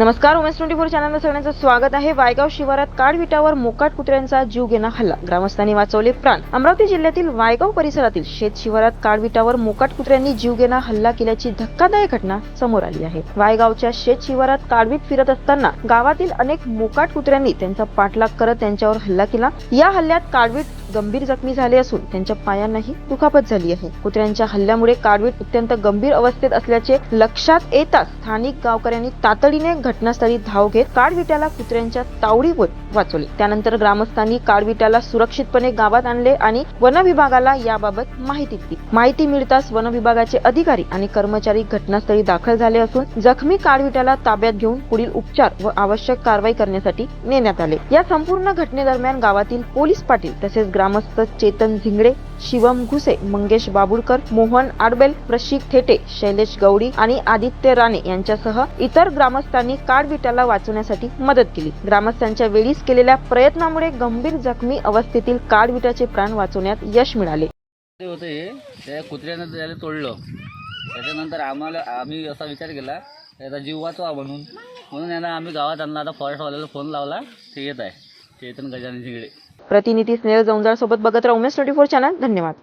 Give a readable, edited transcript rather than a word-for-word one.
नमस्कार, उमेश 24 चॅनलवर सगळ्यांचं स्वागत आहे। वायगाव शिवारात काडविटावर मोकाट कुत्र्यांचा जीवघेणा हल्ला, ग्रामस्थांनी वाचवले प्राण। अमरावती जिल्ह्यातील वायगाव परिसरातील शेत शिवारात काडविटावर मोकाट कुत्र्यांनी जीवघेणा हल्ला केल्याची धक्कादायक घटना समोर आली आहे। वायगावच्या शेत शिवारात काडवीट फिरत असताना गावातील अनेक मोकाट कुत्र्यांनी त्यांचा पाठलाग करत त्यांच्यावर हल्ला केला। या हल्ल्यात काडवीट गंभीर जखमी झाले असून त्यांच्या पायांनाही दुखापत झाली आहे। कुत्र्यांच्या हल्ल्यामुळे काडवीट अत्यंत गंभीर अवस्थेत असल्याचे लक्षात येताच स्थानिक गावकऱ्यांनी तातडीने घटनास्थळी धाव घेत काडविटाला कुत्र्यांच्या तावडीवर वाचवले। त्यानंतर ग्रामस्थांनी काडविटाला सुरक्षितपणे गावात आणले आणि वन विभागाला याबाबत माहिती दिली। माहिती मिळताच वन विभागाचे अधिकारी आणि कर्मचारी घटनास्थळी दाखल झाले असून जखमी काडविटाला ताब्यात घेऊन पुढील उपचार व आवश्यक कारवाई करण्यासाठी नेण्यात आले। या संपूर्ण घटनेदरम्यान गावातील पोलीस पाटील तसेच ग्रामस्थ चेतन झिंगडे, शिवम घुसे, मंगेश बाबुळकर, मोहन आडबेल, प्रशिक थेटे, शैलेश गौडी आणि आदित्य राणे यांच्यासह इतर ग्रामस्थांनी काडविटाला वाचवण्यासाठी मदत केली। ग्रामस्थांच्या वेळीच केलेल्या प्रयत्नामुळे गंभीर जखमी अवस्थेतील काडविटाचे प्राण वाचवण्यात यश मिळाले। त्या कुत्र्यानं त्याला तोडलं। त्याच्यानंतर आम्ही असा विचार केला त्याचा जीव वाचवा म्हणून यांना आम्ही गावात आणला। आता फॉरेस्टवाल्याला फोन लावला, ते येत आहे। चेतन गजानन झिंगडे। प्रतिनिधी स्नेहल जौंजाळ सोबत बघत राहा उमेश 24 चॅनल। धन्यवाद।